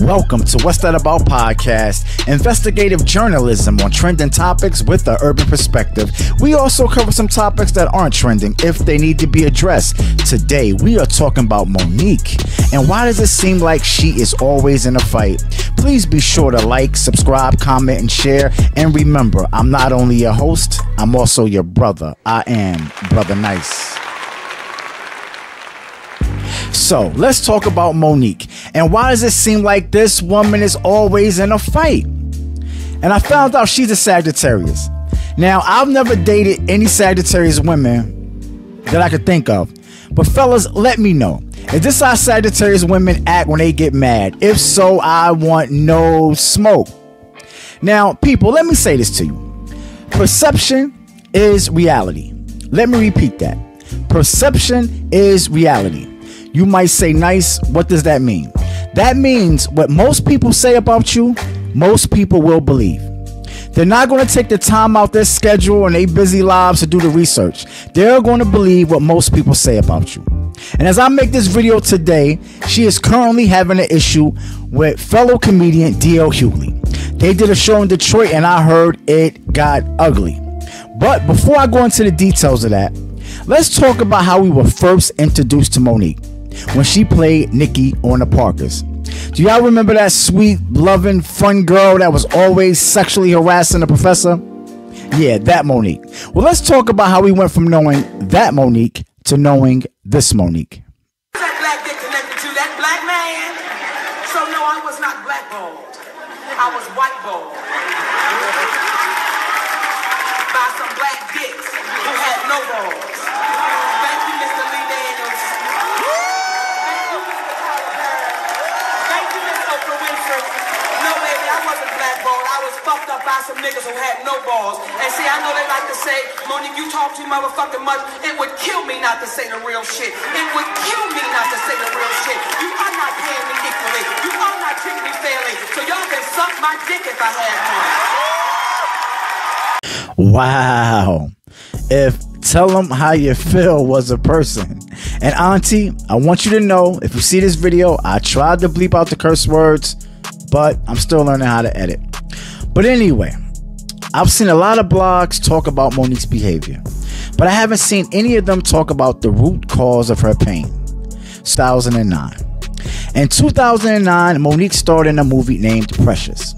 Welcome to What's That About Podcast, investigative journalism on trending topics with an urban perspective. We also cover some topics that aren't trending if they need to be addressed. Today, we are talking about Monique. And why does it seem like she is always in a fight? Please be sure to like, subscribe, comment, and share. And remember, I'm not only your host, I'm also your brother. I am Brother Nice. So let's talk about Monique. And why does it seem like this woman is always in a fight? And I found out she's a Sagittarius. Now, I've never dated any Sagittarius women that I could think of. But fellas, let me know. Is this how Sagittarius women act when they get mad? If so, I want no smoke. Now, people, let me say this to you. Perception is reality. Let me repeat that. Perception is reality. You might say, Nice, what does that mean? That means what most people say about you, most people will believe. They're not going to take the time out their schedule and their busy lives to do the research. They're going to believe what most people say about you. And as I make this video today, she is currently having an issue with fellow comedian D.L. Hughley. They did a show in Detroit and I heard it got ugly. But before I go into the details of that, let's talk about how we were first introduced to Monique when she played Nikki on The Parkers. Do y'all remember that sweet, loving, fun girl that was always sexually harassing the professor? Yeah, that Monique. Well, let's talk about how we went from knowing that Monique to knowing this Monique. That black dick connected to that black man. So no, I was not blackballed. I was whiteballed by some black dicks who had no balls. Thank you, Mr. Lee Daniels. Thank you, Mr. Tyler Perry. Thank you, Miss Oprah Winfrey. No, baby, I wasn't blackballed. I was fucked up by some niggas who had no balls. And see, I know they like to say, Monique, you talk too motherfucking much. It would kill me not to say the real shit. It would kill me not to say the real shit. You are not paying me equally. You are not treating me fairly. So y'all can suck my dick if I had one. Wow. If Tell Them How You Feel was a person. And Auntie, I want you to know, if you see this video, I tried to bleep out the curse words, but I'm still learning how to edit. But anyway, I've seen a lot of blogs talk about Monique's behavior, but I haven't seen any of them talk about the root cause of her pain. 2009. In 2009, Monique starred in a movie named Precious.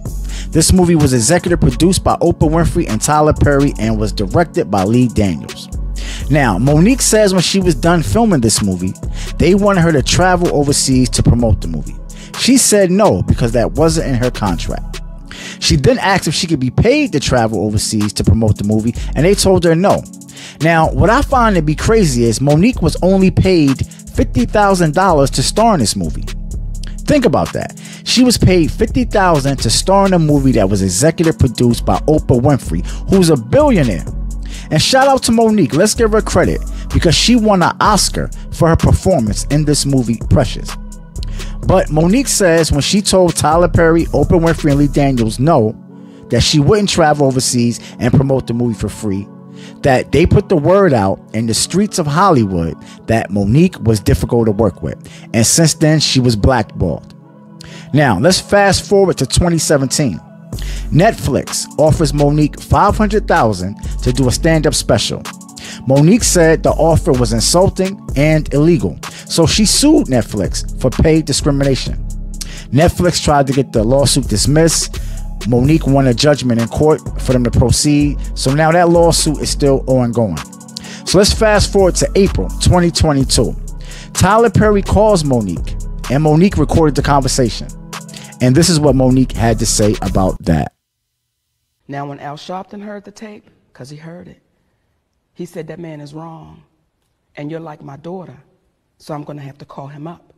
This movie was executive produced by Oprah Winfrey and Tyler Perry and was directed by Lee Daniels. Now, Monique says when she was done filming this movie, they wanted her to travel overseas to promote the movie. She said no because that wasn't in her contract. She then asked if she could be paid to travel overseas to promote the movie, and they told her no. Now, what I find to be crazy is Monique was only paid $50,000 to star in this movie. Think about that. She was paid $50,000 to star in a movie that was executive produced by Oprah Winfrey, who's a billionaire. And shout out to Monique. Let's give her credit because she won an Oscar for her performance in this movie, Precious. But Monique says when she told Tyler Perry, Oprah Winfrey, and Lee Daniels no, that she wouldn't travel overseas and promote the movie for free, that they put the word out in the streets of Hollywood that Monique was difficult to work with. And since then, she was blackballed. Now, let's fast forward to 2017. Netflix offers Monique $500,000 to do a stand-up special. Monique said the offer was insulting and illegal, so she sued Netflix for paid discrimination. Netflix tried to get the lawsuit dismissed. Monique won a judgment in court for them to proceed, so now that lawsuit is still ongoing. So let's fast forward to April 2022. Tyler Perry calls Monique, and Monique recorded the conversation. And this is what Monique had to say about that. Now, when Al Sharpton heard the tape, because he heard it, he said, that man is wrong, and you're like my daughter, so I'm going to have to call him up.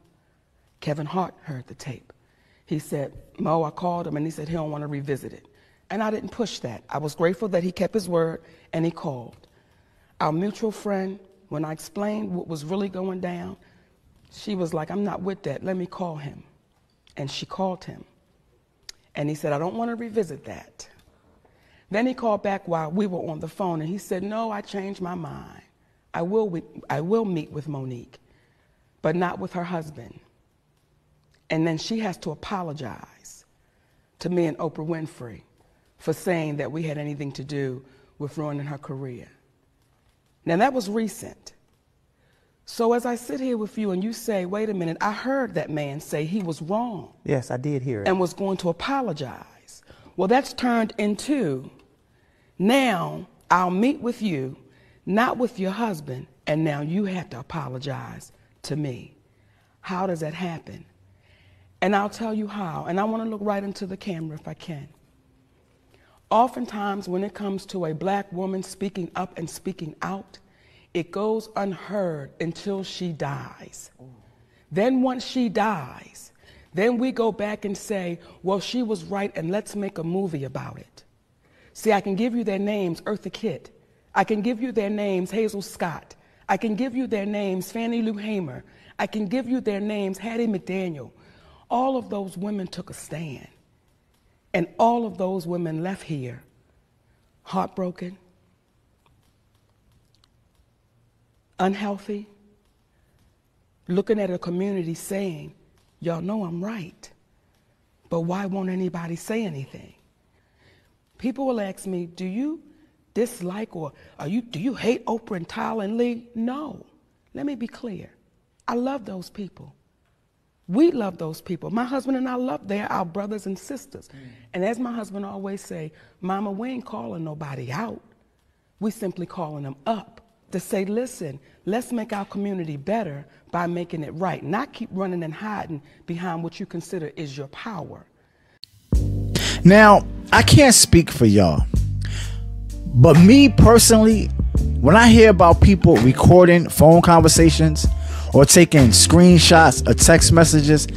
Kevin Hart heard the tape. He said, Mo, I called him, and he said he don't want to revisit it. And I didn't push that. I was grateful that he kept his word, and he called. Our mutual friend, when I explained what was really going down, she was like, I'm not with that. Let me call him. And she called him. And he said, I don't want to revisit that. Then he called back while we were on the phone, and he said, no, I changed my mind. I will meet with Monique, but not with her husband. And then she has to apologize to me and Oprah Winfrey for saying that we had anything to do with ruining her career. Now, that was recent. So as I sit here with you and you say, wait a minute, I heard that man say he was wrong. Yes, I did hear it. And was going to apologize. Well, that's turned into, now I'll meet with you, not with your husband, and now you have to apologize to me. How does that happen? And I'll tell you how. And I want to look right into the camera if I can. Oftentimes, when it comes to a black woman speaking up and speaking out, it goes unheard until she dies. Then once she dies, then we go back and say, well, she was right, and let's make a movie about it. See, I can give you their names, Eartha Kitt. I can give you their names, Hazel Scott. I can give you their names, Fannie Lou Hamer. I can give you their names, Hattie McDaniel. All of those women took a stand. And all of those women left here heartbroken, unhealthy, looking at a community saying, y'all know I'm right, but why won't anybody say anything? People will ask me, do you dislike or do you hate Oprah and Tyler and Lee? No. Let me be clear. I love those people. We love those people. My husband and I love, they're our brothers and sisters. And as my husband always say, Mama, we ain't calling nobody out. We simply calling them up to say, listen, let's make our community better by making it right. Not keep running and hiding behind what you consider is your power. Now, I can't speak for y'all, but me personally, when I hear about people recording phone conversations or taking screenshots of text messages,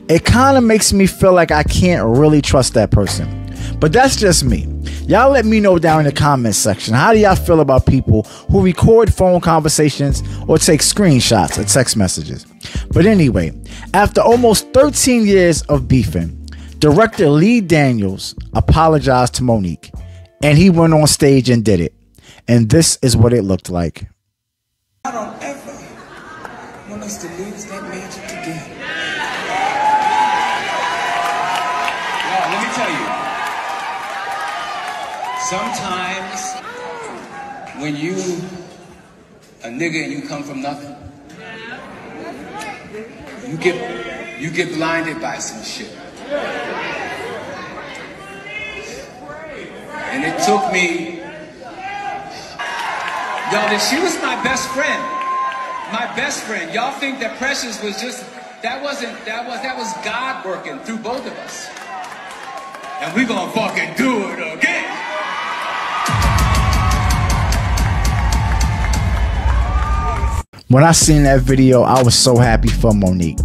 it kind of makes me feel like I can't really trust that person. But that's just me. Y'all let me know down in the comments section. How do y'all feel about people who record phone conversations or take screenshots of text messages? But anyway, after almost 13 years of beefing, director Lee Daniels apologized to Monique, and he went on stage and did it. And this is what it looked like. I don't ever want us to lose that magic again. Well, let me tell you. Sometimes when you a nigga and you come from nothing, you get blinded by some shit. And it took me, y'all, she was my best friend. My best friend. Y'all think that Precious was just, that was God working through both of us. And we gonna fucking do it again. When I seen that video, I was so happy for Monique,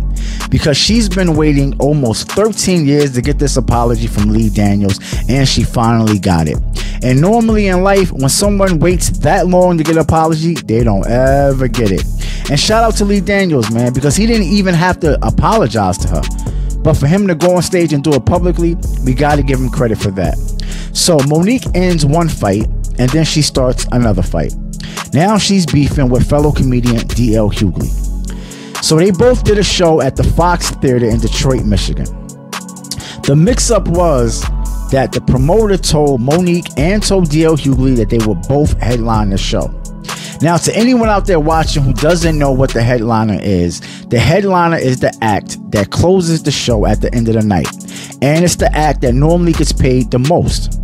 because she's been waiting almost 13 years to get this apology from Lee Daniels, and she finally got it. And normally in life, when someone waits that long to get an apology, they don't ever get it. And shout out to Lee Daniels, man, because he didn't even have to apologize to her. But for him to go on stage and do it publicly, we got to give him credit for that. So Monique ends one fight, and then she starts another fight. Now she's beefing with fellow comedian D.L. Hughley. So they both did a show at the Fox Theater in Detroit, Michigan. The mix-up was that the promoter told Monique and told D.L. Hughley that they would both headline the show. Now, to anyone out there watching who doesn't know what the headliner is the act that closes the show at the end of the night. And it's the act that normally gets paid the most.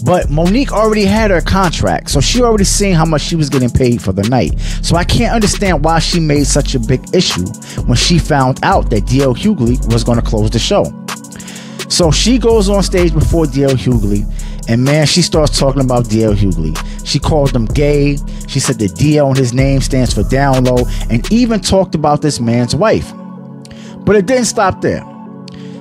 But Monique already had her contract, so she already seen how much she was getting paid for the night. So I can't understand why she made such a big issue when she found out that D.L. Hughley was going to close the show. So she goes on stage before D.L. Hughley, and man, she starts talking about D.L. Hughley. She called him gay. She said that D.L. in his name stands for down low, and even talked about this man's wife. But it didn't stop there.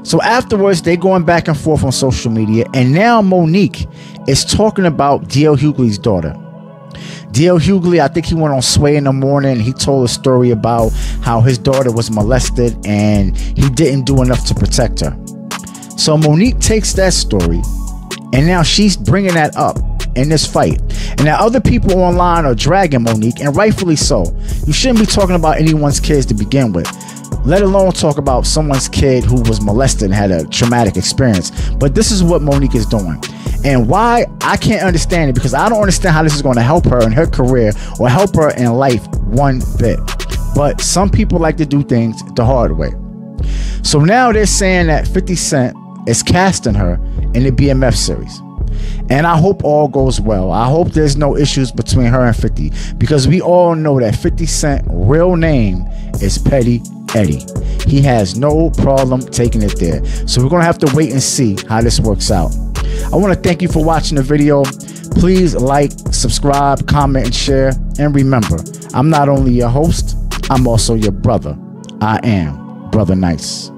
So afterwards, they going back and forth on social media, and now Monique is talking about D.L. Hughley's daughter. D.L. Hughley, I think he went on Sway in the Morning, and he told a story about how his daughter was molested and he didn't do enough to protect her. So Monique takes that story, and now she's bringing that up in this fight. And now other people online are dragging Monique, and rightfully so. You shouldn't be talking about anyone's kids to begin with. let alone talk about someone's kid who was molested and had a traumatic experience. But this is what Monique is doing. And why, I can't understand it, because I don't understand how this is going to help her in her career or help her in life one bit. But some people like to do things the hard way. So now they're saying that 50 Cent is casting her in the BMF series. And I hope all goes well. I hope there's no issues between her and 50, because we all know that 50 Cent real name is Petty Eddie. He has no problem taking it there. So we're going to have to wait and see how this works out. I want to thank you for watching the video. Please like, subscribe, comment, and share. And remember, I'm not only your host, I'm also your brother. I am Brother Nice.